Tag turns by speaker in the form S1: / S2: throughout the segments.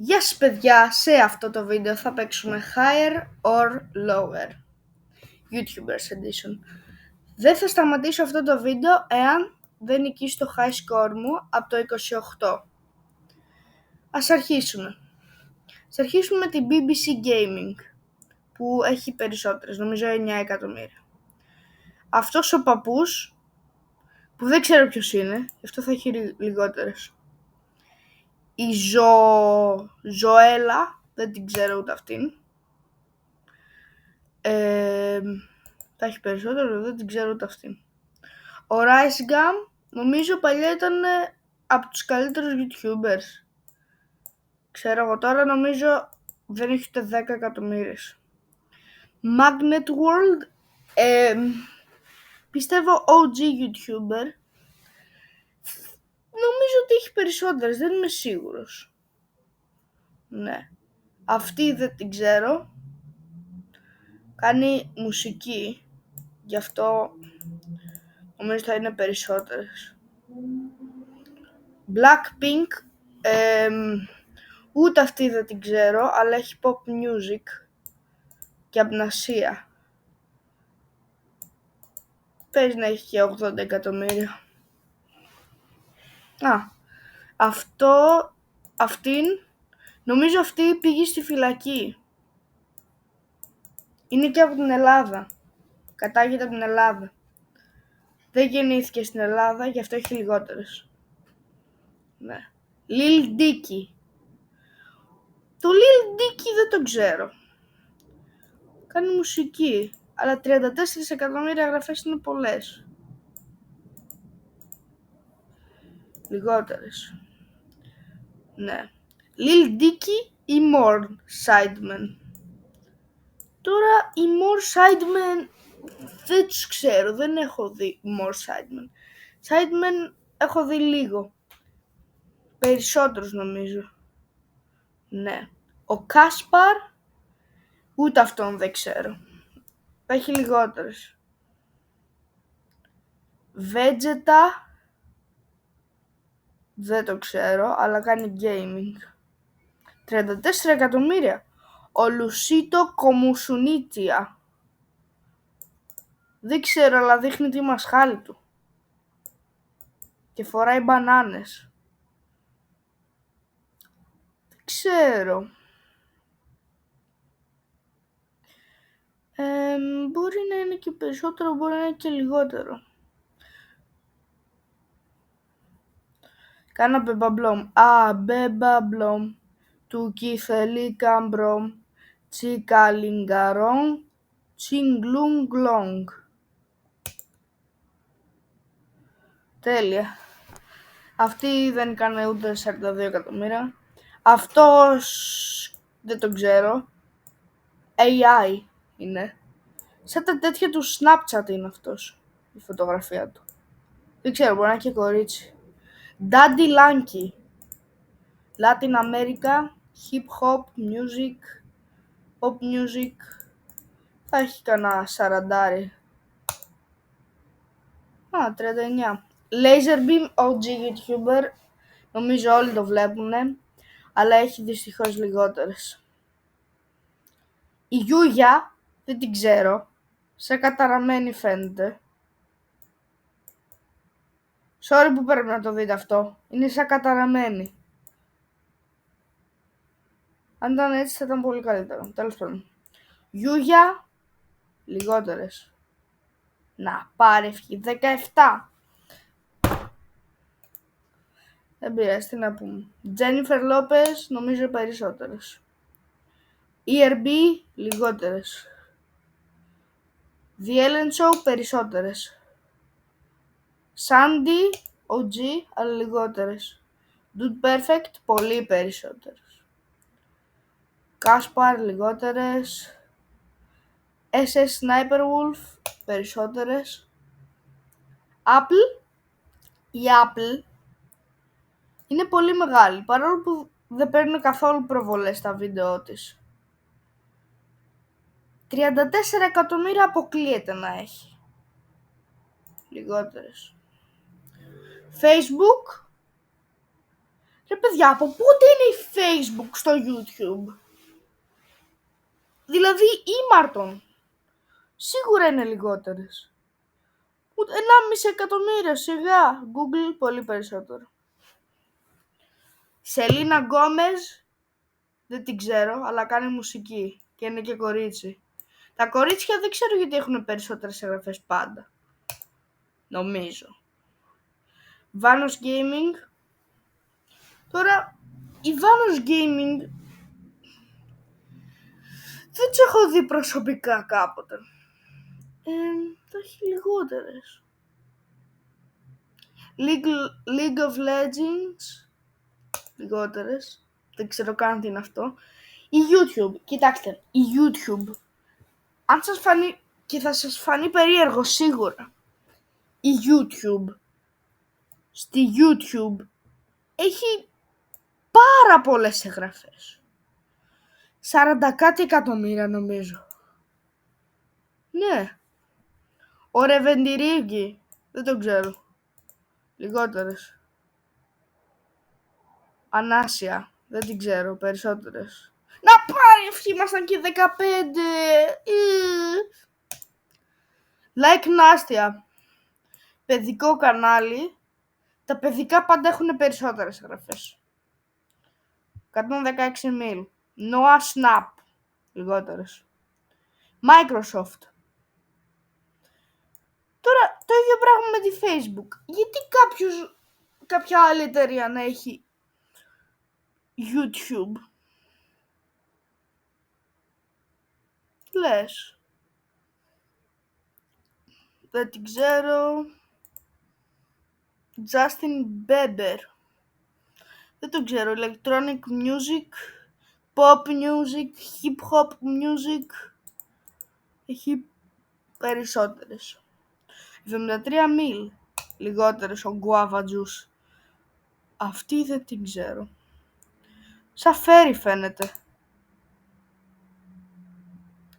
S1: Γεια σας παιδιά, σε αυτό το βίντεο θα παίξουμε Higher or Lower YouTubers Edition. Δεν θα σταματήσω αυτό το βίντεο εάν δεν νικήσει το high score μου από το 28. Ας αρχίσουμε. Ας αρχίσουμε με την BBC Gaming που έχει περισσότερες, νομίζω 9 εκατομμύρια. Αυτός ο παππούς που δεν ξέρω ποιος είναι, γι' αυτό θα έχει λιγότερες. Η Ζωέλα, δεν την ξέρω ούτε αυτήν. Θα έχει περισσότερο, δεν την ξέρω ούτε αυτήν. Ο Rice Gum νομίζω παλιά ήταν από τους καλύτερους YouTubers. Ξέρω εγώ, τώρα νομίζω δεν έχει ούτε 10 εκατομμύρια. Magnet World, πιστεύω OG YouTuber. Νομίζω ότι έχει περισσότερες, δεν είμαι σίγουρος. Ναι. Αυτή δεν την ξέρω. Κάνει μουσική, γι' αυτό νομίζω θα είναι περισσότερες. Blackpink, ούτε αυτή δεν την ξέρω, αλλά έχει pop music και από την Ασία. Παίζει να έχει και 80 εκατομμύρια. Αυτήν, νομίζω αυτή πήγε στη φυλακή. Είναι και από την Ελλάδα. Κατάγεται από την Ελλάδα. Δεν γεννήθηκε στην Ελλάδα, γι' αυτό έχει λιγότερες. Ναι. Lil Dicky. Το Lil Dicky δεν το ξέρω. Κάνει μουσική, αλλά 34 εκατομμύρια εγγραφές είναι πολλές. Λιγότερες. Ναι. Lil Dicky ή More Sidemen. Τώρα οι More Sidemen δεν τους ξέρω, δεν έχω δει More Sidemen. Sidemen έχω δει λίγο. Περισσότερους νομίζω. Ναι. Ο Κάσπαρ, ούτε αυτόν δεν ξέρω. Θα έχει λιγότερες. Vegeta, δεν το ξέρω, αλλά κάνει gaming. 34 εκατομμύρια. Ο Λουσίτο Κομουσουνίτσια. Δεν ξέρω, αλλά δείχνει τη μασχάλη του. Και φοράει μπανάνες. Δεν ξέρω. Μπορεί να είναι και περισσότερο, μπορεί να είναι και λιγότερο. Κάνα μπεμπαμπλόμ. Μπεμπαμπλόμ. Του κυφελί καμπρόμ. Τσικαλιγκαρόν. Τσιγκλουγκλόγκ. Τέλεια. Αυτή δεν κάνει ούτε 42 εκατομμύρια. Αυτός δεν τον ξέρω. AI είναι. Σαν τα τέτοια του Snapchat είναι αυτός. Η φωτογραφία του. Δεν ξέρω, μπορεί να είναι και κορίτσι. Daddy Lanky. Latin America. Hip Hop Music. Pop Music. Θα έχει κανένα 40. 39. Laserbeam OG YouTuber. Νομίζω όλοι το βλέπουνε. Αλλά έχει δυστυχώς λιγότερες. Η Γιούγια δεν την ξέρω. Σε καταραμένη φαίνεται. Sorry που πρέπει να το δείτε αυτό. Είναι σαν καταραμένη. Αν ήταν έτσι θα ήταν πολύ καλύτερο. Τέλος πάντων. Γιούγια, λιγότερες. Να, πάρε ευχή. 17. Δεν πειράζει, τι να πούμε. Τζένιφερ Λόπες, νομίζω περισσότερες. ERB, λιγότερες. The Ellen Show, περισσότερες. Sandy, OG, αλλά λιγότερες. Dude Perfect, πολύ περισσότερες. Kaspar, λιγότερες. SS Sniper Wolf, περισσότερες. Apple, η Apple είναι πολύ μεγάλη, παρόλο που δεν παίρνει καθόλου προβολές στα βίντεο της. 34 εκατομμύρια αποκλείεται να έχει. Λιγότερες. Facebook, Ρε παιδιά, από πότε είναι η Facebook στο YouTube? Δηλαδή ήμαρτον. Σίγουρα είναι λιγότερες. Ούτε 1,5 εκατομμύριο σιγά. Google πολύ περισσότερο. Σελίνα Γκόμεζ, δεν την ξέρω, αλλά κάνει μουσική και είναι και κορίτσι. Τα κορίτσια δεν ξέρω γιατί έχουν περισσότερες εγγραφές πάντα. Νομίζω. Vanos Gaming. Τώρα, η Vanos Gaming δεν τις έχω δει προσωπικά κάποτε. Θα έχει λιγότερες. League of Legends, λιγότερες. Δεν ξέρω καν τι είναι αυτό. Η YouTube, κοιτάξτε, η YouTube, αν σας φανεί, και θα σας φανεί περίεργο σίγουρα, η YouTube, στη YouTube έχει πάρα πολλές εγγραφές. 40 κάτι εκατομμύρια νομίζω. Ναι. Ο Ρεβεντιρίγκη, δεν τον ξέρω. Λιγότερες. Ανάσια, δεν την ξέρω, περισσότερες. Να πάρει ευχή, ήμασταν και 15. Like Νάστια. Παιδικό κανάλι. Τα παιδικά πάντα έχουν περισσότερες εγγραφές. 116 mil. Noah Snap. Λιγότερες. Microsoft. Τώρα το ίδιο πράγμα με τη Facebook. Γιατί κάποια άλλη εταιρεία να έχει YouTube? Λες. Δεν την ξέρω. Justin Bieber. Δεν το ξέρω. Electronic music. Pop music. Hip hop music. Έχει περισσότερες. 73 mil. Λιγότερες ο Guava Juice. Αυτή δεν την ξέρω. Σαν φέρι φαίνεται.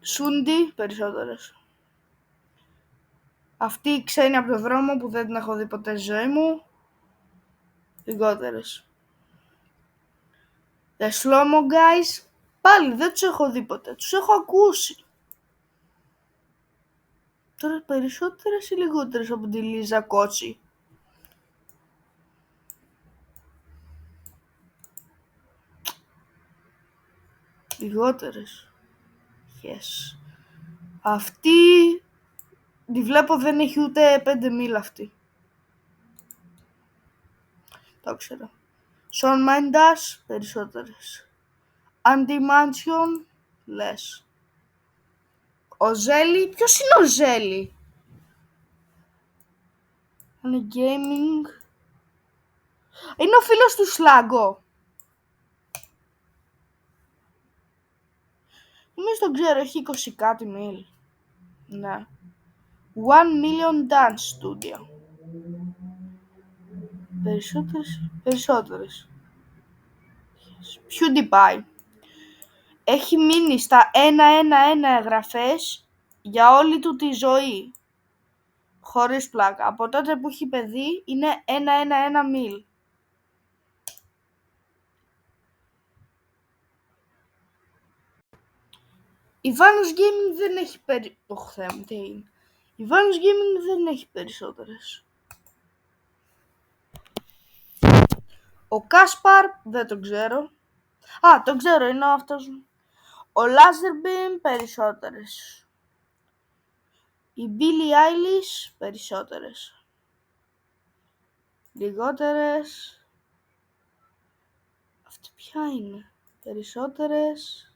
S1: Σούντι, περισσότερες. Αυτή η ξένη από το δρόμο που δεν την έχω δει ποτέ στη ζωή μου. Λιγότερες. The Slow Mo Guys. Πάλι δεν τους έχω δει ποτέ. Τους έχω ακούσει. Τώρα περισσότερες ή λιγότερες από τη Λίζα Κότσι? Λιγότερες. Yes. Αυτή τη βλέπω, δεν έχει ούτε 5 μίλ αυτή. Το ξέρω. Σον Μέντας, περισσότερες. Αντιμάντσιον, λες. Ο Ζέλη, ποιος είναι ο Ζέλη? Είναι gaming. Είναι ο φίλος του Σλάγκο. Εμείς τον ξέρω, έχει 20 κάτι μίλ. Ναι. 1 million dance studio. Περισσότερες. PewDiePie. Έχει μείνει στα 1-1-1 εγγραφές για όλη του τη ζωή. Χωρίς πλάκα. Από τότε που έχει παιδί είναι 1-1-1 μίλ. Η Vanos Gaming δεν έχει Η Vanos Gaming δεν έχει περισσότερες. Ο Κάσπαρ δεν τον ξέρω. Α, τον ξέρω, είναι αυτός. Ο Lazarbeam, περισσότερες. Η Billie Eilish, περισσότερες. Λιγότερες. Αυτή ποια είναι? Περισσότερες.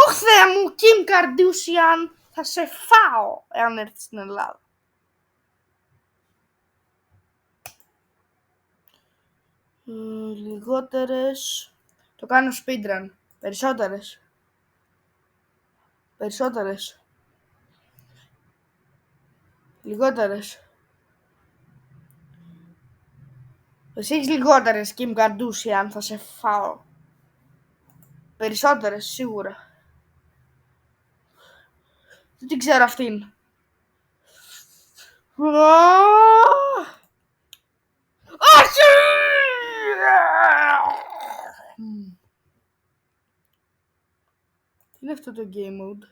S1: Ωχ Θεέ μου, Kim Kardashian, θα σε φάω εάν έρθεις στην Ελλάδα. Λιγότερες. Το κάνω speedrun. Περισσότερες. Λιγότερες. Εσύ έχεις λιγότερες, Kim Kardashian, θα σε φάω. Περισσότερες, σίγουρα. Δεν την ξέρω αυτήν. Όχι! Τι είναι αυτό το game mode?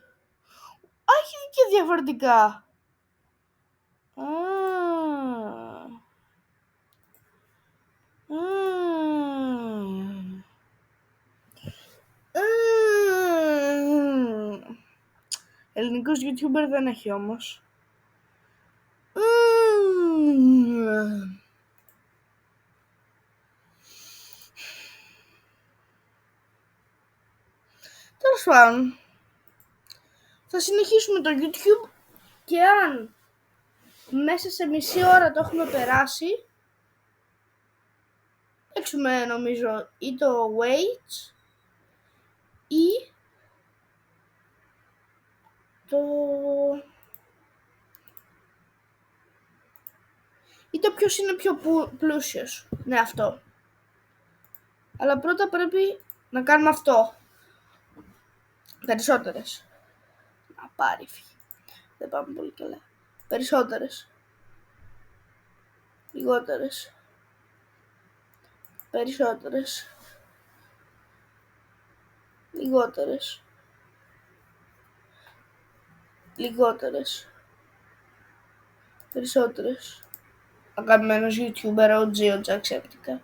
S1: Α, έχει και διαφορετικά. Α. Ελληνικός YouTuber δεν έχει όμως. Τέλος πάντων, θα συνεχίσουμε το YouTube και αν μέσα σε μισή ώρα το έχουμε περάσει, παίξουμε νομίζω ή το Weights ή το ποιος είναι πιο πλούσιος. Ναι, αυτό. Αλλά πρώτα πρέπει να κάνουμε αυτό. Περισσότερες. Να πάρει φύγει. Δεν πάμε πολύ καλά. Περισσότερες. Λιγότερες. Περισσότερες. Λιγότερες. Λιγότερες. Περισσότερες. Αγαπημένος YouTuber OG, ο Jacksepticeye.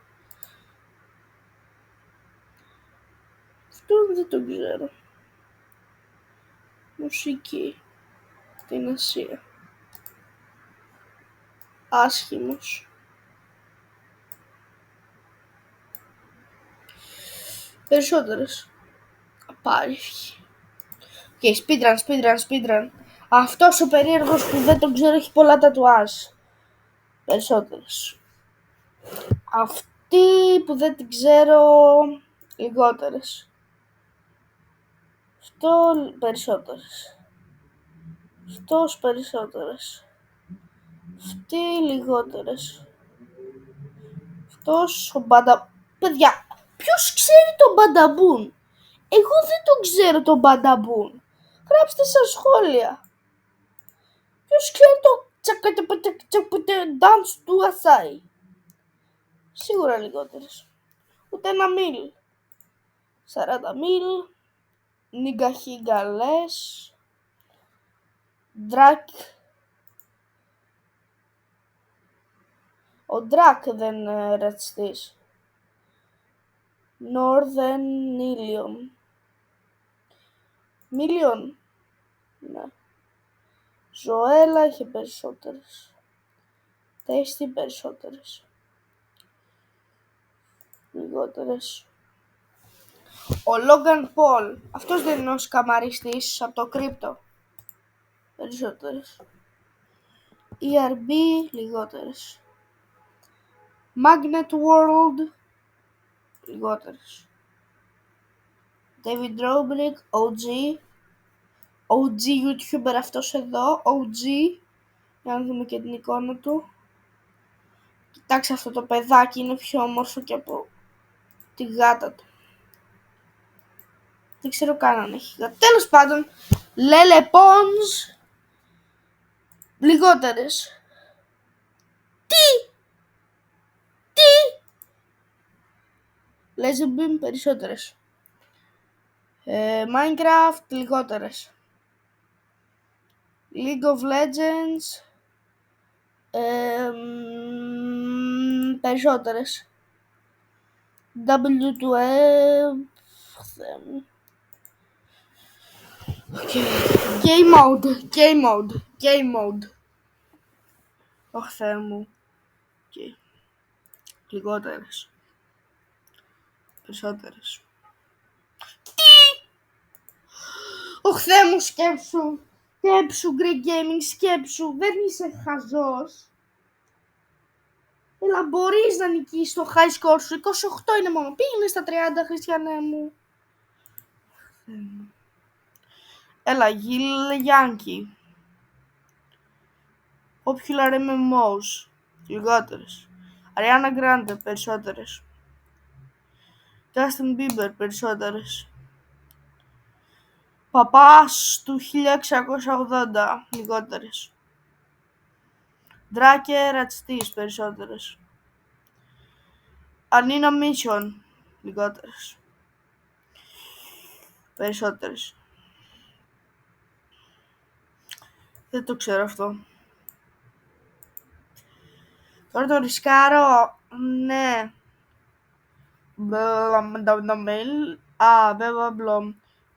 S1: Αυτό δεν το ξέρω. Μουσική. Την Ασία. Άσχημος. Περισσότερες. Απάριφη. Και speedrun. Αυτός ο περίεργος που δεν τον ξέρω έχει πολλά τατουάζ. Περισσότερες. Αυτή που δεν την ξέρω, λιγότερες. Αυτό περισσότερες. Αυτός περισσότερες. Αυτή λιγότερες. Αυτός ο Παιδιά, ποιος ξέρει τον Μπανταμπούν? Εγώ δεν τον ξέρω τον Μπανταμπούν. Γράψτε στα σχόλια. Ποιος ξέρει το dance του Ασάι? Σίγουρα λιγότερες. Ούτε ένα μίλ. 40 μίλ. Νιγκαχίγκαλες. Ντρακ. Ο Ντρακ δεν είναι ρατσιστής. Northern Million. Million. Ναι. Ζωέλα είχε περισσότερες. Τέστη περισσότερες. Λιγότερες. Ο Logan Paul. Αυτός δεν είναι ο σκαμαριστής από το κρύπτο? Περισσότερες. ERB λιγότερες. Magnet World λιγότερες. David Dobrik, OG YouTuber αυτός εδώ, OG. Για να δούμε και την εικόνα του. Κοιτάξτε αυτό το παιδάκι, είναι πιο όμορφο και από τη γάτα του. Δεν ξέρω καν αν έχει γάτα. Τέλος πάντων, Lele Pons λιγότερες. Τι! Laser Beam περισσότερες. Minecraft λιγότερες. League of Legends περισσότερες. W2F Game mode. Ωχ, Θεέ μου. Λιγότερες. Περισσότερες. Τι! Ωχ, Θεέ μου, σκέψου. Great Gaming, σκέψου. Δεν είσαι χαζός. Έλα, μπορείς να νικήσεις το high score σου. 28 είναι μόνο. Πήγαινε στα 30, Χριστιανέ μου. Έλα, Gil Yankee. Popular MMOs. Λιγότερες. Ariana Grande, περισσότερες. Justin Bieber, περισσότερες. Παπάς του 1680, λιγότερες. Drake, ρατσιστής, περισσότερες. Anina Mission, λιγότερες, περισσότερες. Δεν το ξέρω αυτό. Τώρα το ρισκάρω, ναι. Μπλομ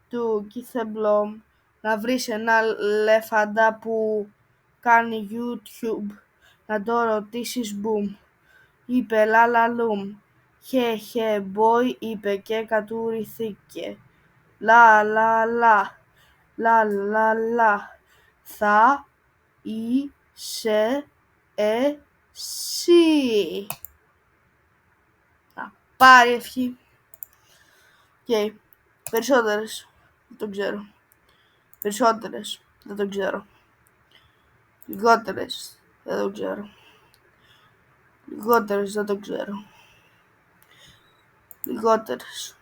S1: του Κιθεμπλομ. Να βρεις ένα λεφαντά που κάνει YouTube. Να το ρωτήσεις μπουμ. Είπε λαλαλούμ. Χε boy, είπε και κατουριθήκε. Λα. Θα είσαι εσύ. Πάρει ευχή. Okay. Περισσότερες. Δεν το ξέρω. Περισσότερες. Δεν το ξέρω. Λιγότερες. Δεν το ξέρω. Λιγότερες. Δεν το ξέρω. Λιγότερες.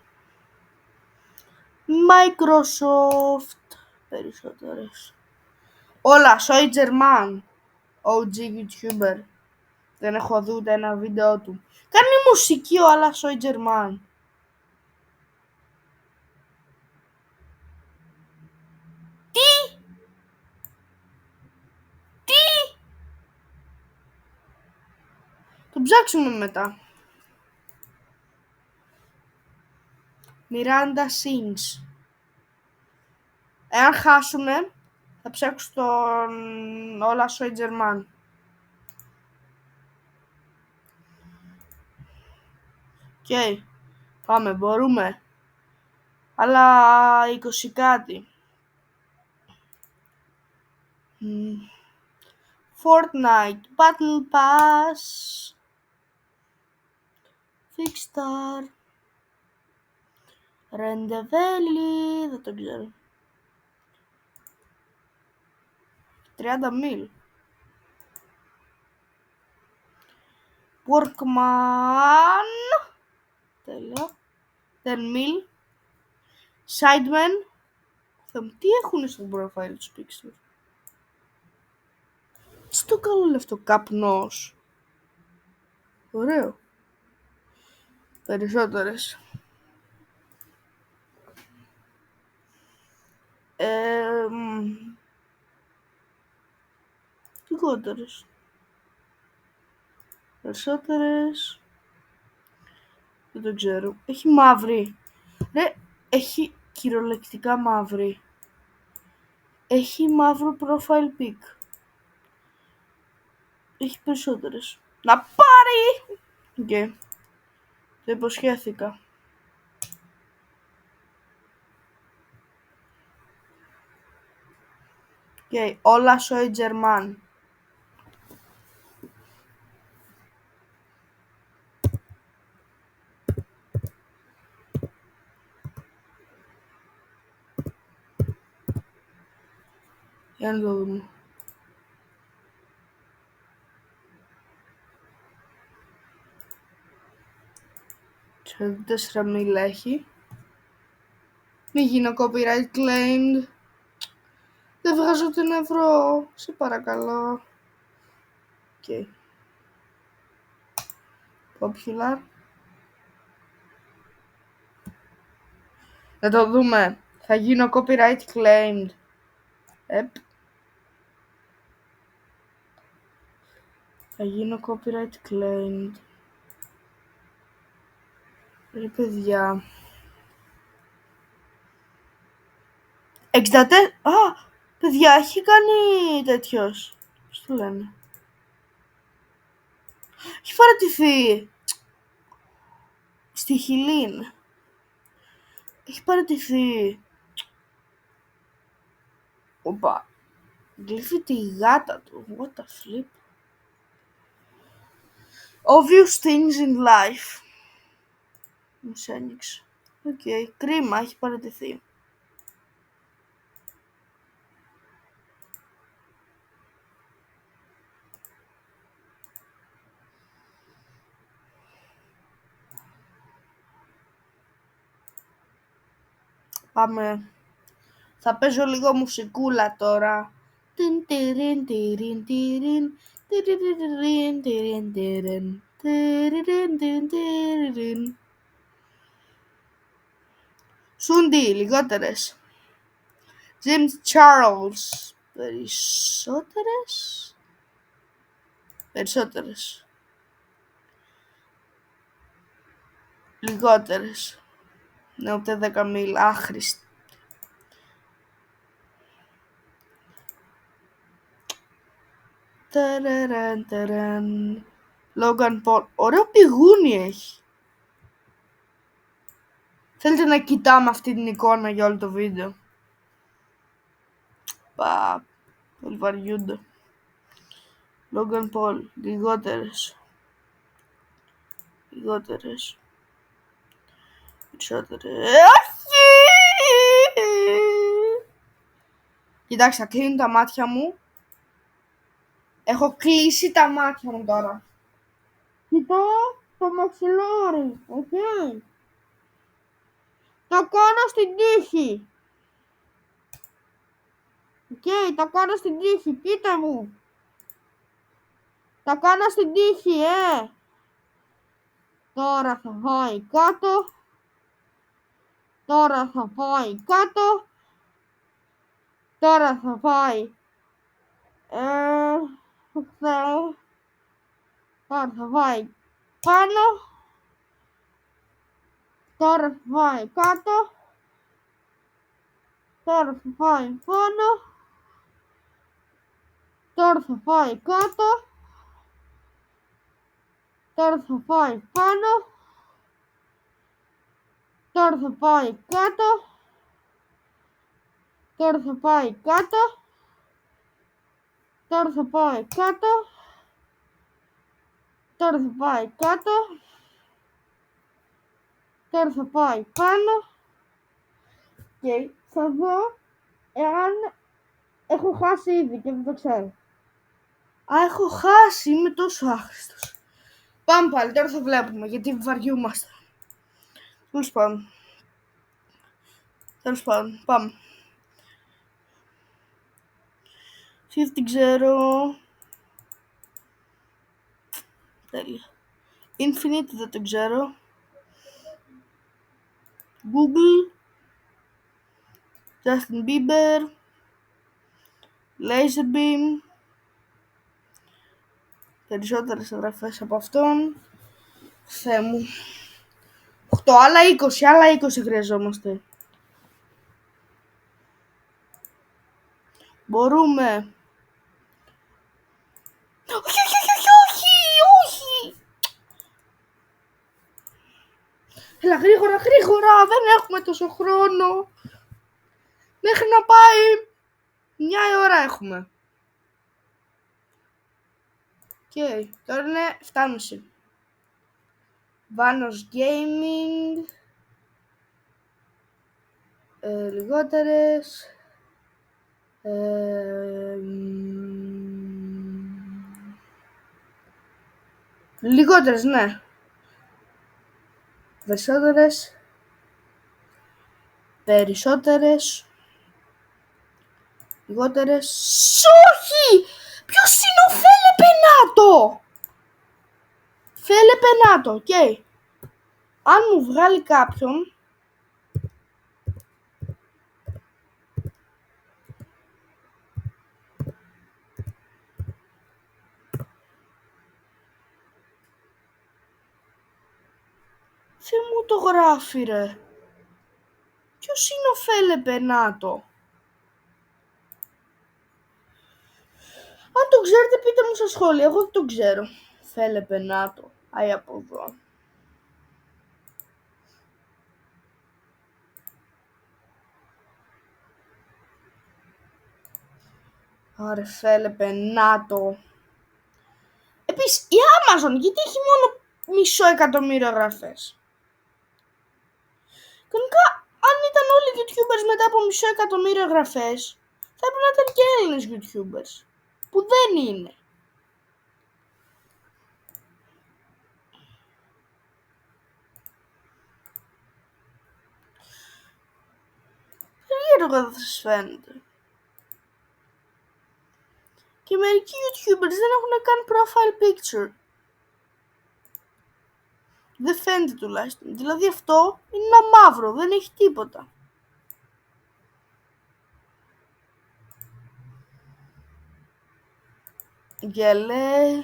S1: Microsoft. Περισσότερες. Όλα. Soy German. OG YouTuber. Δεν έχω δει ούτε ένα βίντεο του. Κάνει μουσική ο άλλας Soy German. Το ψάξουμε μετά. Miranda Sings. Εάν χάσουμε, θα ψάξω τον Όλα Soy German. Okay. Πάμε, μπορούμε. Αλλά 20 κάτι. Fortnite, Battle Pass, Fixstar, Rendevelli, δεν το ξέρω. 30 μίλ. Workman, τέλεια. 10 μίλ. Sidemen, τι έχουνε στο profile του Pixel. Στο καλό λεφτό, καπνός. Ωραίο. Περισσότερες. Λιγότερες. Περισσότερες. Δεν το ξέρω. Έχει μαύρη. Ρε, έχει κυριολεκτικά μαύρη. Έχει μαύρο profile pic. Έχει περισσότερες. Να πάρει! Okay. Το υποσχέθηκα. Okay. Όλα Soy German. Για να το δούμε. 44 μίλα έχει. Μη γίνω copyright claimed. Δεν βγάζω την ευρώ. Σε παρακαλώ. Okay. Popular. Να το δούμε. Θα γίνω copyright claimed. Θα γίνω copyright claimed. Ρε παιδιά. 64. Παιδιά, έχει κάνει τέτοιος. Πώς το λένε. Έχει παρατηθεί. Στη Χιλήν. Έχει παρατηθεί. Οπα. Γλύφει τη γάτα του. What the flip. Obvious things in life. Μας ένιξε. Οκ. Κρίμα, έχει παρατηθεί. Πάμε. Θα παίζω λίγο μουσικούλα τώρα. Σούντι, λιγότερες. James Charles, περισσότερες. Λιγότερες. Ναι, ούτε 10 μίλ, άχρηστη. Logan Paul, ωραίο πηγούνι έχει. Θέλετε να κοιτάμε αυτή την εικόνα για όλο το βίντεο? Όλοι βαριούνται. Logan Paul, λιγότερες. Περισσότερες. Όχι! Κοιτάξτε, κλείνω τα μάτια μου. Έχω κλείσει τα μάτια μου τώρα. Κοιτάω το μαξιλάρι, οκ. Τα κάνω στην τύχη. Οκ, τα κάνω στην τύχη, κοίτα μου. Τα κάνω στην τύχη, Τώρα θα πάει κάτω. Τώρα θα πάει κάτω. Τώρα θα πάει. Τώρα θα πάει πάνω. Τώρα θα πάει κάτω. Τώρα θα πάει πάνω. Τώρα θα πάει κάτω. Τώρα θα πάει πάνω. Τώρα θα πάει κάτω. Τώρα θα πάει κάτω. Τώρα θα πάει κάτω. Τώρα θα πάει κάτω. Τώρα θα πάει πάνω. Και θα δω εάν έχω χάσει ήδη και δεν το ξέρω. Έχω χάσει, είμαι τόσο άχρηστος. Πάμε πάλι, τώρα θα βλέπουμε, γιατί βαριούμαστε. Τέλος πάντων, πάμε. Shift την ξέρω. Τέλεια. Infinite δεν το ξέρω. Google. Justin Bieber. Laserbeam. Περισσότερες εγγραφές από αυτόν. Θεέ μου. 8, άλλα 20 χρειαζόμαστε. Μπορούμε. Όχι. Έλα, γρήγορα, δεν έχουμε τόσο χρόνο. Μέχρι να πάει 1 η ώρα έχουμε. Οκ, τώρα είναι 7:30. Vanos Gaming. Λιγότερες. Λιγότερες, ναι. Περισσότερες. Λιγότερες. Όχι! Ποιος είναι ο Φέλε Πενάτο? Φέλε Πενάτο, οκ. Αν μου βγάλει κάποιον. Θεέ μου, το γράφει, ρε. Ποιος είναι ο Φέλε Πενάτο? Αν το ξέρετε, πείτε μου στα σχόλια. Εγώ δεν το ξέρω. Φέλε Πενάτο. Άι, από εδώ. Άρε, Φέλε Πενάτο. Επίσης, η Amazon, γιατί έχει μόνο 500.000 εγγραφές? Κανονικά, αν ήταν όλοι οι YouTubers μετά από 500.000 εγγραφές, θα έπρεπε να ήταν και Έλληνες YouTubers. Που δεν είναι. Περίεργο δεν σας φαίνεται? Και μερικοί YouTubers δεν έχουν καν profile picture. Δεν φαίνεται τουλάχιστον. Δηλαδή αυτό είναι ένα μαύρο, δεν έχει τίποτα. Γελέ.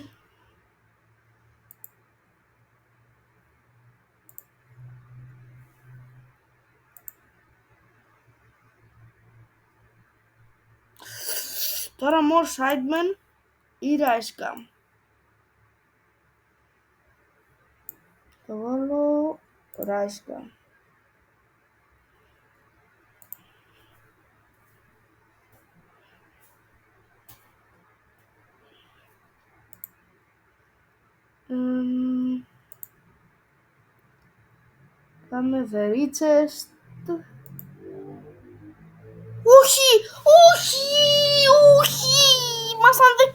S1: Τώρα more sidemen ή Rise. Θα βάλω Rise. Πάμε the richest. Όχι, όχι, όχι, ήμασταν 19.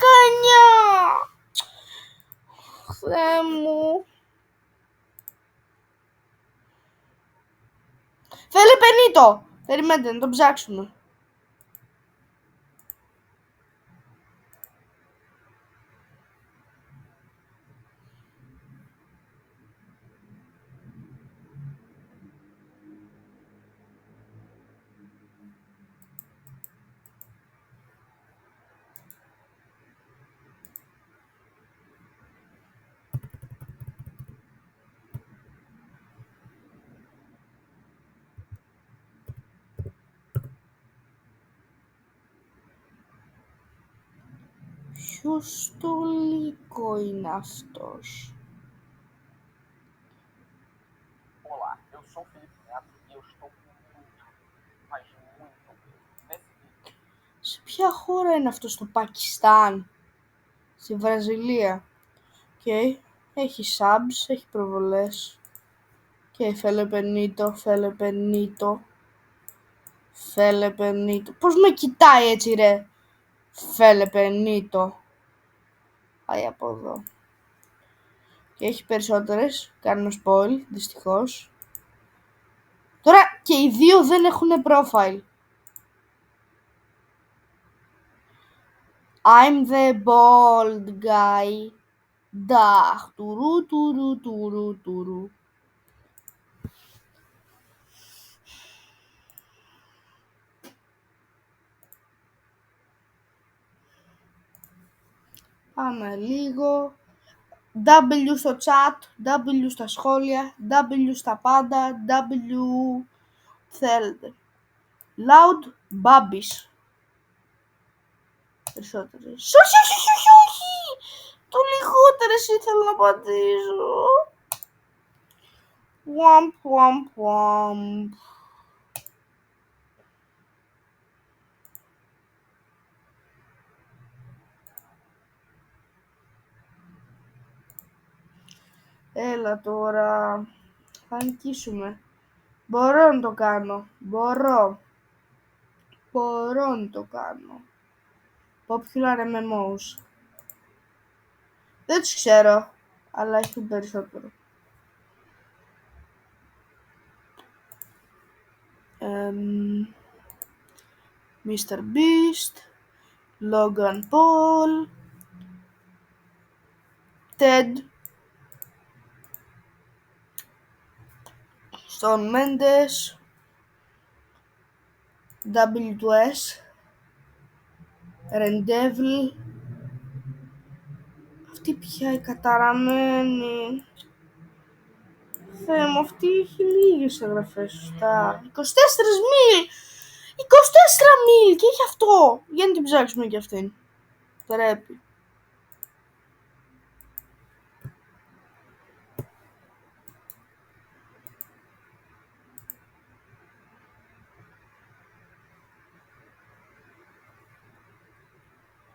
S1: Θεέ μου. Θέλει πενήτο. Περιμένετε να το ψάξουμε. Ποιο στολικό είναι αυτός?
S2: Olá, eu sou Felipe Neto e eu estou muito, mas muito nesse vídeo.
S1: Σε ποια χώρα είναι αυτό? Στο Πακιστάν? Στη Βραζιλία? Okay. Έχει subs, έχει προβολές. Και θέλε πενήτο. Πώς με κοιτάει έτσι ρε? Θέλε πενήτο. Πάει από εδώ. Και έχει περισσότερες. Κάνουμε spoil, δυστυχώς. Τώρα και οι δύο δεν έχουν profile. I'm the bald guy. Νταχ, τουρου. Πάμε λίγο. W στο chat, W στα σχόλια, W στα πάντα, W θέλετε. Loud Babbies. Περισσότερες. Όχι. Το λιγότερες ήθελα να πατήσω. Wamp. Έλα τώρα. Θα νικήσουμε. Μπορώ να το κάνω. Popular MMOs. Δεν τους ξέρω, αλλά έχουν περισσότερο. Mr. Beast, Logan Paul, Ted, Shawn Mendes, W2S, Rendevil. Αυτή πια η καταραμένη. Θεέ μου, αυτή έχει λίγες εγγραφές, σωστά. 24 μίλ! 24 μίλ και έχει αυτό. Για να την ψάξουμε κι αυτήν. Πρέπει.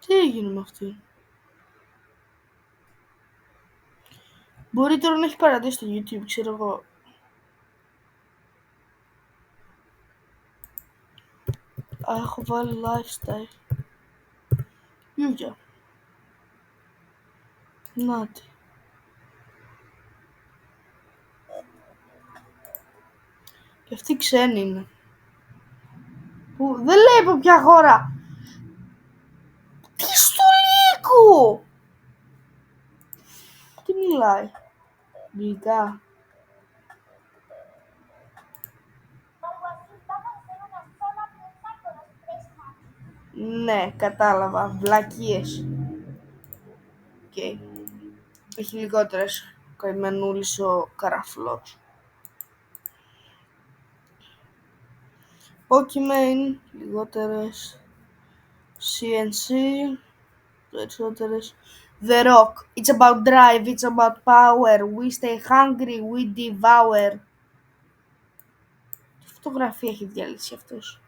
S1: Τι έγινε με αυτή? Μπορεί τώρα να έχει παραδεί στο YouTube, ξέρω εγώ. Έχω βάλει lifestyle. Γιούγια. Νάτι. Και αυτή ξένη είναι. Που δεν λέει από ποια χώρα. Τι στολίκου! Τι μιλάει? Αγγλικά. Ναι, κατάλαβα. Βλακίες. Okay. Έχει λιγότερες καημενούλης ο καραφλός. Pokimane, λιγότερες. CNC, περισσότερες. The Rock, it's about drive, it's about power. We stay hungry, we devour. Τι φωτογραφία έχει διαλύσει αυτός.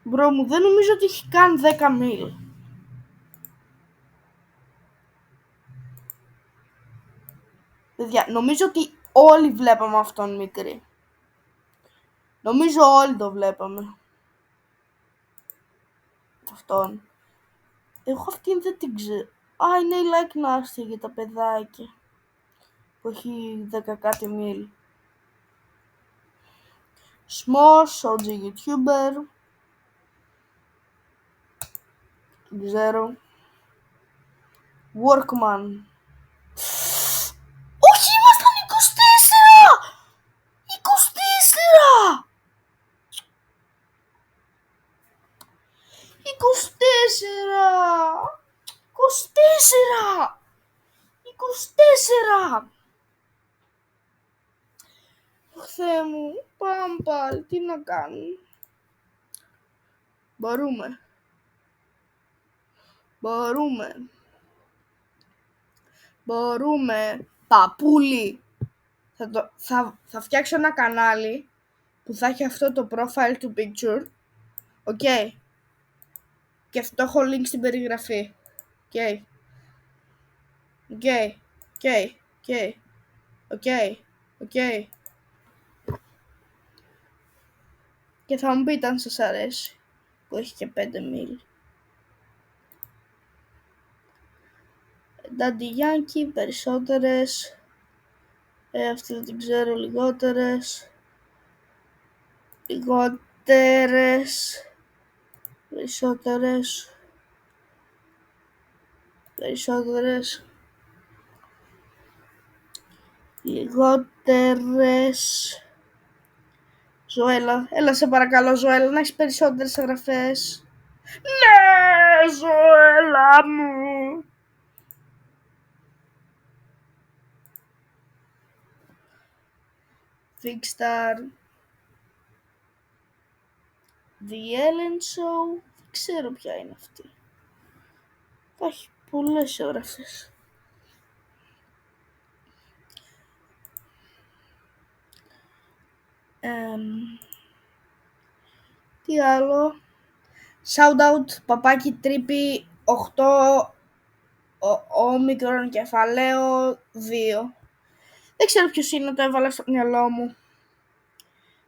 S1: Μπρο μου, δεν νομίζω ότι έχει καν 10 μίλ. Παιδιά, νομίζω ότι όλοι βλέπαμε αυτόν μικρή. Νομίζω όλοι το βλέπαμε. Αυτόν. Εγώ αυτήν δεν την ξέρω. Α, είναι η Like Nasty για τα παιδάκια. Που έχει 10 κάτι μίλ. Smosh, OG YouTuber. Δεν ξέρω. Workman. Όχι, ήμασταν 24! 24! 24! 24! 24! Θεέ μου, πάμε πάλι, τι να κάνουμε. Μπορούμε. Παπούλι. Θα φτιάξω ένα κανάλι που θα έχει αυτό το profile του picture. Οκ. Και αυτό έχω link στην περιγραφή. Οκ. Και θα μου πείτε αν σας αρέσει. Που έχει και 5 μίλ. Daddy Yankee, περισσότερες. Αυτή δεν την ξέρω, λιγότερες. Περισσότερες. Λιγότερες. Ζωέλα, έλα σε παρακαλώ Ζωέλα, να έχεις περισσότερες εγγραφές. Ναι, Ζωέλα μου. Big Star. The Ellen Show. Δεν ξέρω ποια είναι αυτή. Θα έχει πολλές εγγραφές. Τι άλλο. Shoutout παπάκι τρίπη 8 όμικρον κεφαλαίο 2. Δεν ξέρω ποιος είναι, το έβαλα στο μυαλό μου.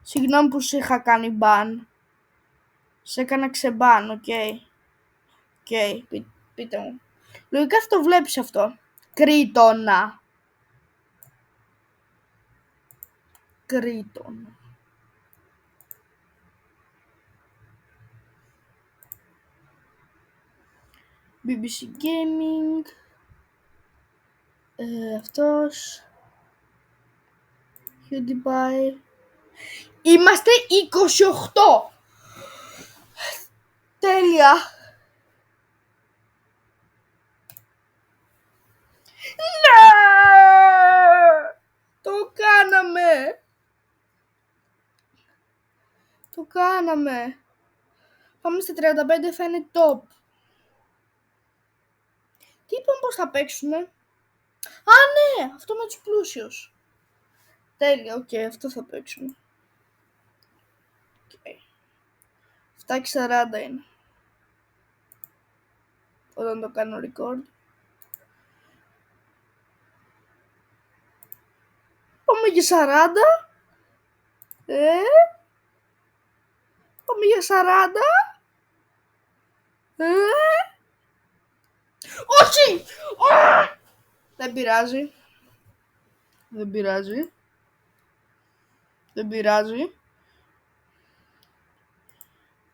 S1: Συγγνώμη που σου είχα κάνει μπαν. Σε έκανα ξεμπαν, οκ. Πείτε μου. Λογικά θα το βλέπεις αυτό. Κρήτονα. BBC Gaming. Αυτός. PewDiePie. Είμαστε 28. Τέλεια. Ναι! Το κάναμε. Πάμε στα 35, θα είναι top. Τι είπαμε πως θα παίξουμε. Α, ναι, αυτό με τους πλούσιους. Τέλεια, οκ, αυτό θα παίξουμε. 7:40 είναι. Όταν το κάνω record. Πάμε για 40. Πάμε για 40. Όχι! Δεν πειράζει.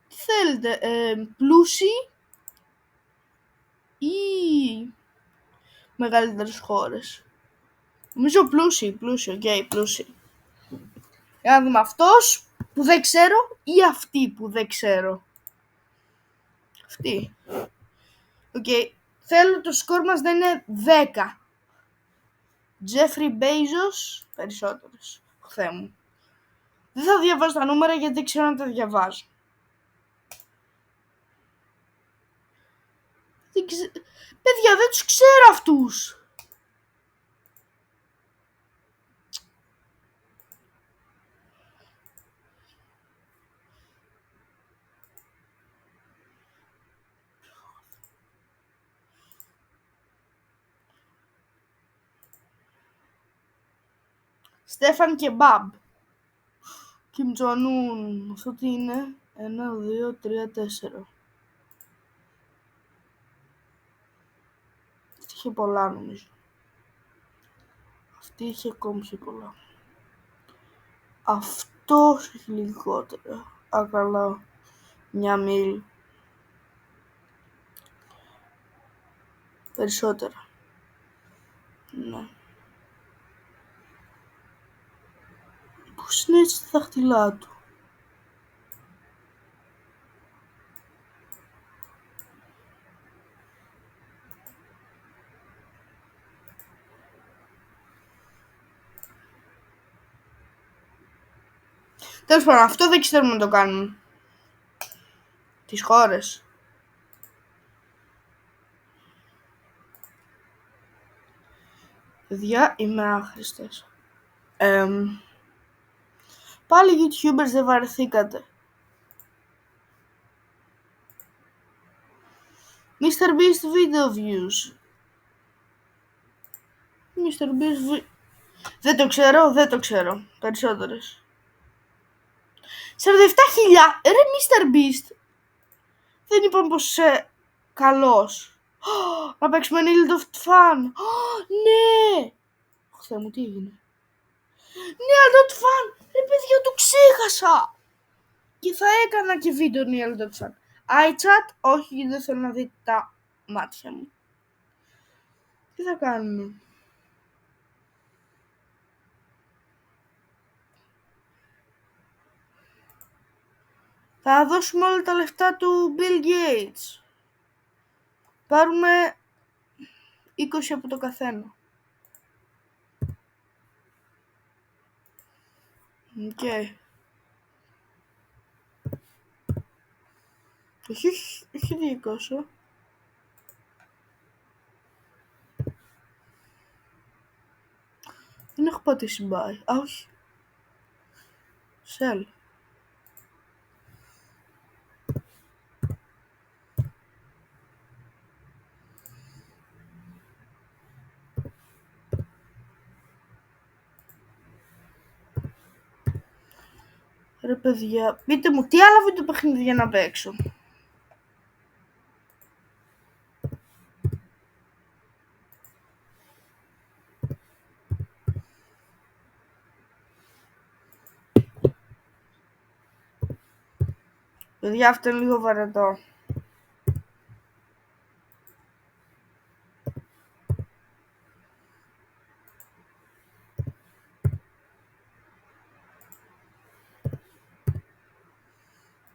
S1: Τι θέλετε, πλούσιοι ή μεγαλύτερες χώρες. Νομίζω πλούσιοι, πλούσιοι. Για να δούμε αυτός που δεν ξέρω ή αυτή που δεν ξέρω. Αυτή. Οκ. Θέλω το σκορ μας να είναι 10. Τζέφρι Μπέιζος, περισσότερες. Θεέ μου. Δεν θα διαβάζω τα νούμερα γιατί δεν ξέρω να τα διαβάζω. Παιδιά, δεν τους ξέρω αυτούς. Στέφαν Κεμπάμπ. Κιμ Τζονούν. Αυτό τι είναι? 1, 2, 3, 4. Αυτή είχε πολλά νομίζω. Αυτή είχε ακόμη πιο πολλά. Αυτός έχει λιγότερα. Α, καλά. Μια μίλ. Περισσότερα. Ναι. Πώς είναι έτσι τα δάχτυλά του? Τέλος πάντων, αυτό δεν ξέρουμε να το κάνουμε. Τις χώρες. Παιδιά, είμαι άχρηστος. Πάλι YouTubers δεν βαρεθήκατε. MrBeast video views. MrBeast δεν το ξέρω. Περισσότερες. 47.000. Ρε MrBeast. Δεν είπαμε πως είσαι καλός. Να παίξουμε Nield of Fun. Ναι. Θεέ μου, τι έγινε? Nield of Fun. Ρε παιδιά, το ξέχασα. Και θα έκανα και βίντεο Nield of Fun. iChat, όχι, δεν θέλω να δείτε τα μάτια μου. Τι θα κάνουμε? Θα δώσουμε όλα τα λεφτά του Bill Gates. Πάρουμε 20 από το καθένα. Οκ. Όχι 200. Δεν έχω πατήσει buy. Α, όχι. Sell. Ρε παιδιά, πείτε μου τι άλλα βίντεο παιχνίδια να παίξω. Παιδιά, αυτό είναι λίγο βαρετό.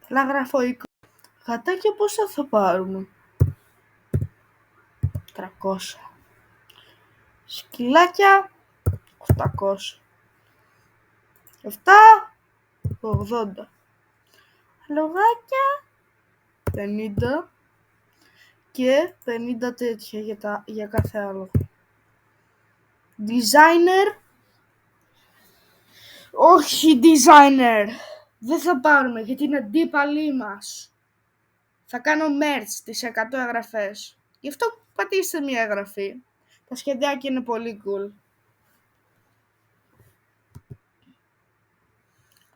S1: Να γράφω 20. Γατάκια πόσα θα πάρουμε? 300. Σκυλάκια 800. 7, 80. Λογάκια 50 και 50 τέτοια για κάθε άλλο. Designer. Όχι designer. Δεν θα πάρουμε γιατί είναι αντίπαλοι μας. Θα κάνω merch τις 100 εγγραφές. Γι' αυτό πατήστε μια εγγραφή. Τα σχεδιάκια είναι πολύ cool.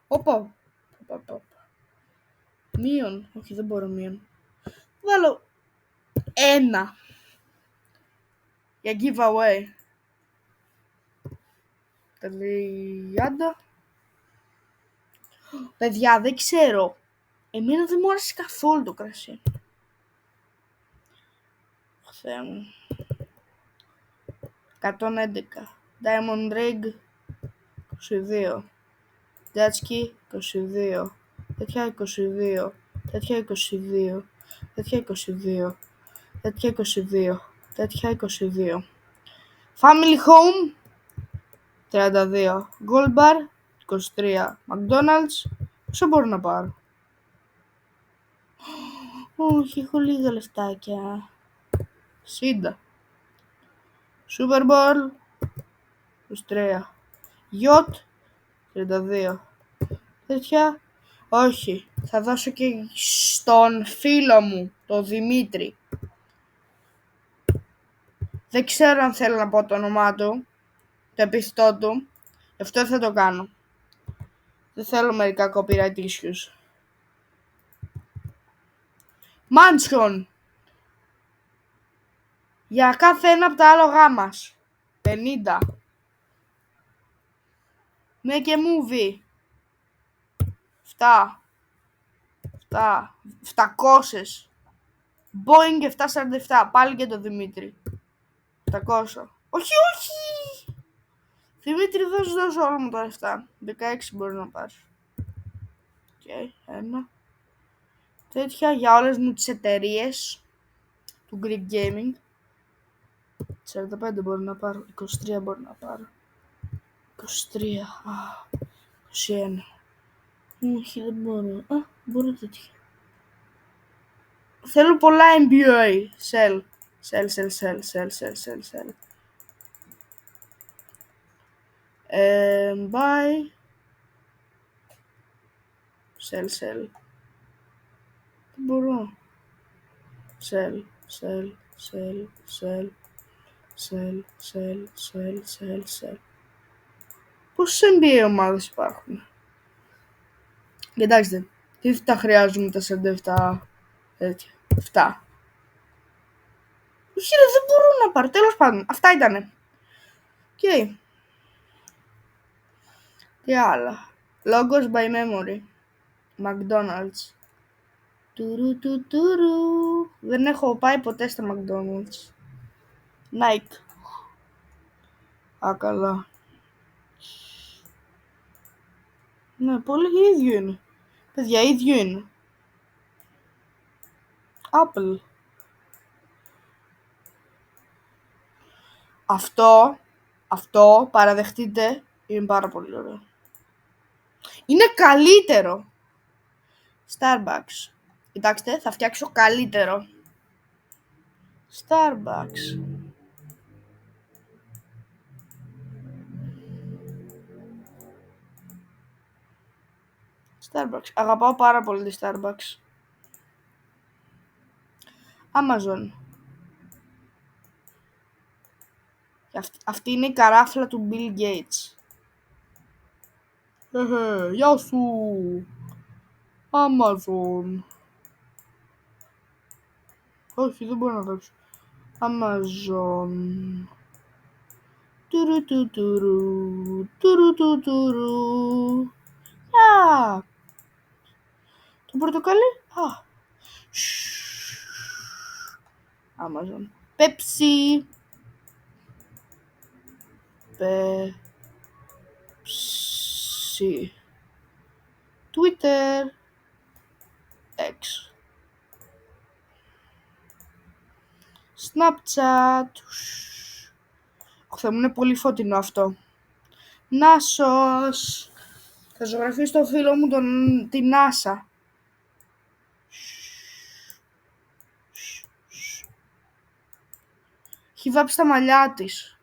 S1: Οπό. Μείον. Όχι, δεν μπορώ μείον. Βάλω 1 για giveaway. 30. Παιδιά, δεν ξέρω. Εμένα δεν μου άρεσε καθόλου το κρασί. Θεέ μου. 111. Diamond Rig 22. Jetski 22. Τέτοια 22. Τέτοια 22. τέτοια 22, τέτοια 22, τέτοια 22. Family Home 32, Gold Bar 23, McDonald's, πόσο μπορώ να πάρω? Όχι, έχω λίγα λεφτάκια. 60. Super Bowl 23, Yacht 32. Τέτοια, όχι, θα δώσω και στον φίλο μου, τον Δημήτρη. Δεν ξέρω αν θέλω να πω το όνομά του, το επίθετό του, γι' αυτό θα το κάνω. Δεν θέλω μερικά copyright issues. Mansion. Για κάθε ένα από τα άλογά μας. 50. Ναι και movie. 7. 700. Boeing 747. Πάλι και το Δημήτρη. 700. Όχι, όχι. Δημήτρη, δεν σου δώσω όλα μου τα λεφτά. 16 μπορεί να πάρεις. Okay, ένα. Τέτοια για όλες μου τις εταιρείες του Greek Gaming. 45 μπορεί να πάρω. 23 μπορεί να πάρω. 23. 21. Όχι, δεν μπορώ. Μπορώ τέτοια. Θέλω πολλά MBA. Sell. Buy. Sell. Δεν μπορώ. Sell. Πόσες MBA ομάδες υπάρχουν? Κοιτάξτε, τι τα χρειάζομαι τα 47 τέτοια. 7. Όχι ρε, δεν μπορώ να πάρω. Τέλος πάντων, αυτά ήτανε. Okay. Τι άλλα? Logos by memory. McDonald's. Τουρου. Δεν έχω πάει ποτέ στα McDonald's. Nike. Καλά. Ναι, πολύ ίδιο είναι. Παιδιά, ίδιο είναι. Apple. Αυτό, παραδεχτείτε, είναι πάρα πολύ ωραίο. Είναι καλύτερο. Starbucks. Κοιτάξτε, θα φτιάξω καλύτερο. Starbucks. Αγαπάω πάρα πολύ τη Starbucks. Amazon. Αυτή είναι η καράφλα του Bill Gates. Γεια σου. Amazon. Όχι, δεν μπορώ να γράψω. Amazon. Τουρου. Το πορτοκάλι. Amazon. Pepsi. Twitter. X. Snapchat. Θα μου είναι πολύ φωτεινό αυτό. Nasos. Θα ζωγραφίσω στο φίλο μου την NASA. Έχει βάψει τα μαλλιά της.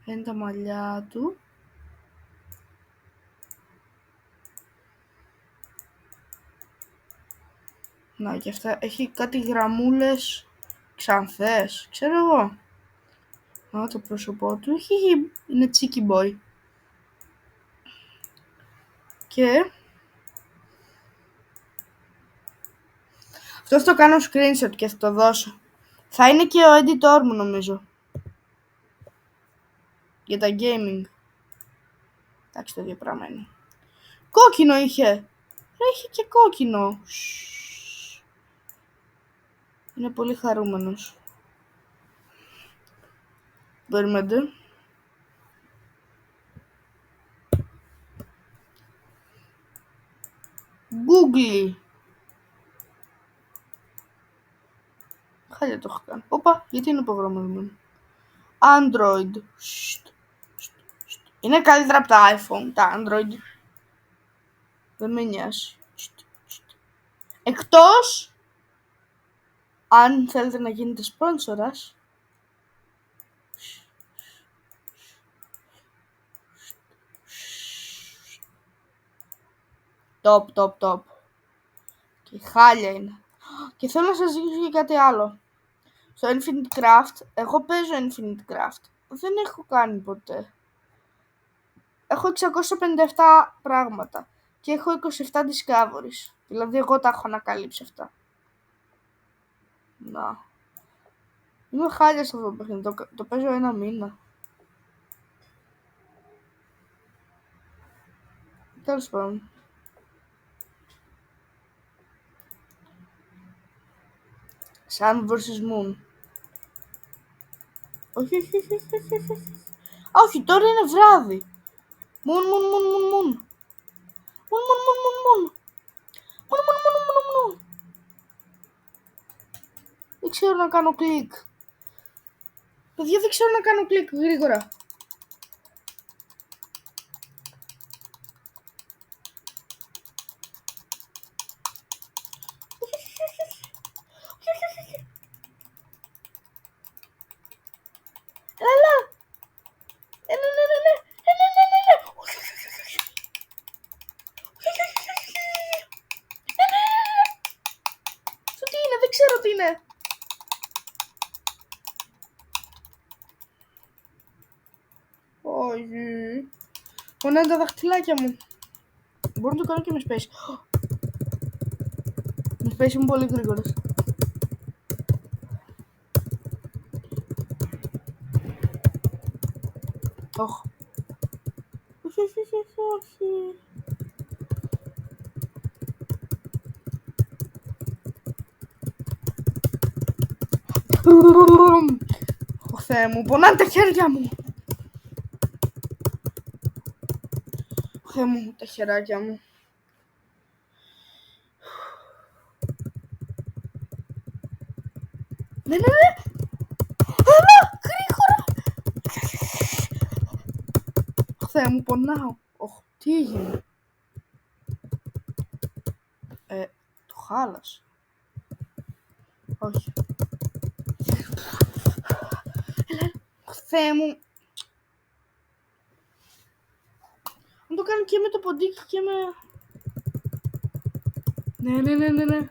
S1: Είναι τα μαλλιά του. Να, και αυτά έχει κάτι γραμμούλες ξανθές, ξέρω εγώ. Να, το πρόσωπό του είναι cheeky boy. Και αυτό θα το κάνω screenshot και θα το δώσω. Θα είναι και ο editor μου νομίζω. Για τα gaming. Εντάξει, το ίδιο πράγμα είναι. Κόκκινο είχε. Έχει και κόκκινο. Είναι πολύ χαρούμενος. Περιμένετε. Google. Χάλια το έχω κάνει. Όπα, γιατί είναι προγραμματισμένο. Android. Είναι καλύτερα από τα iPhone, τα Android. Δεν με νοιάζει. Εκτός αν θέλετε να γίνετε σπόνσορας. Top. Και χάλια είναι. Και θέλω να σας δείξω και κάτι άλλο. Στο Infinite Craft, εγώ παίζω Infinite Craft. Δεν έχω κάνει ποτέ. Έχω 657 πράγματα. Και έχω 27 discoveries. Δηλαδή εγώ τα έχω ανακαλύψει αυτά. Να. Είμαι χάλια σε αυτό το παιχνίδι. Το παίζω ένα μήνα. Τέλος πάντων. Sun vs Moon. Όχι. Όχι, τώρα είναι βράδυ. Moon. Δεν ξέρω να κάνω κλικ. Παιδιά, δεν ξέρω να κάνω κλικ γρήγορα. Τι είναι, δεν ξέρω τι είναι. Όχι. Πονάνε τα δαχτυλάκια μου. Μπορώ να το κάνω και με space. Με space είμαι πολύ γρήγορος. Όχι. Όχι. Ω Θεέ μου, πονάνε τα χέρια μου. Θεέ μου, τα χεράκια μου. Ναι. Έλα, γρήγορα. Θεέ μου, πονάω. Τι έγινε. Το χάλασε. Όχι. Έλα. Θεέ μου. Να το κάνω και με το ποντίκι και με... Ναι.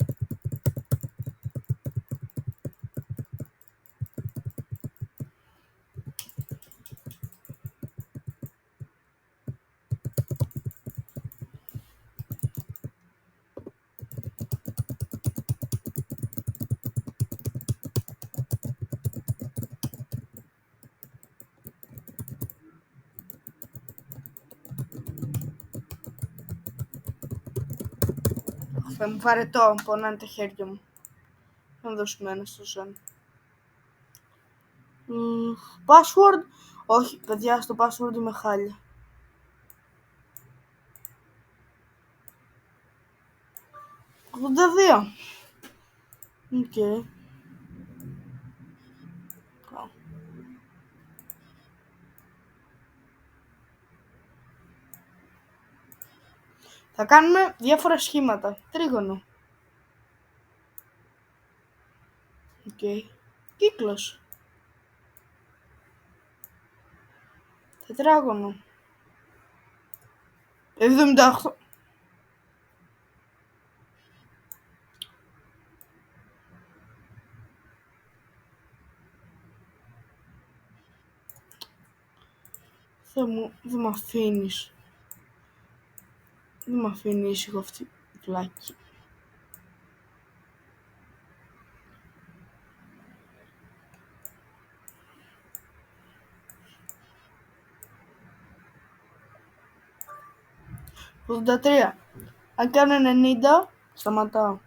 S1: Θα μου βαρετώ, πονάνε τα χέρια μου. Θα δώσουμε ένα στο Zen. Password. Όχι, παιδιά, στο password είμαι χάλια. $82. Οκ. Θα κάνουμε διάφορα σχήματα. Τρίγωνο. Οκ. Κύκλος. Τετράγωνο. 78. Θεέ μου, δεν μ' αφήνεις. Δεν μ' αφήνει ήσυχο αυτή η πλάκη. $83. Αν κάνω 90, σταματάω.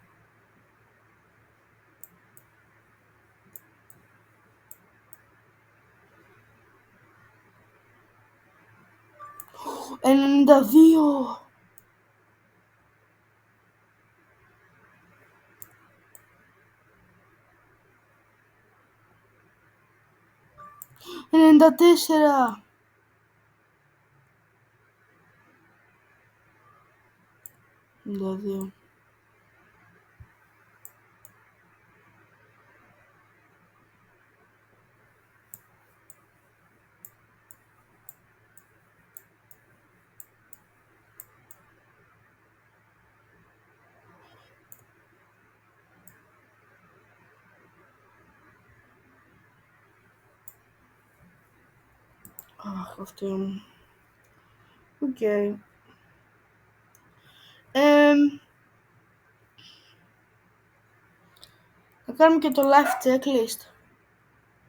S1: $92. 54. Δηλαδή. Αχ, αυτή μου. Οκ. Θα κάνουμε και το live checklist.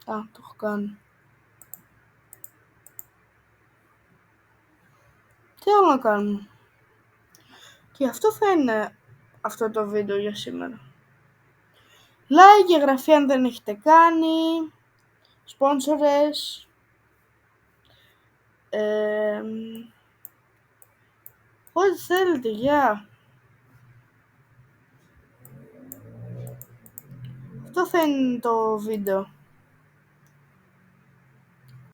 S1: Α, το έχω κάνει. Τι άλλο να κάνουμε. Και αυτό θα είναι αυτό το βίντεο για σήμερα. Like και εγγραφή αν δεν έχετε κάνει. Σπόνσορες. Ό,τι θέλετε, γεια. Αυτό θα είναι το βίντεο.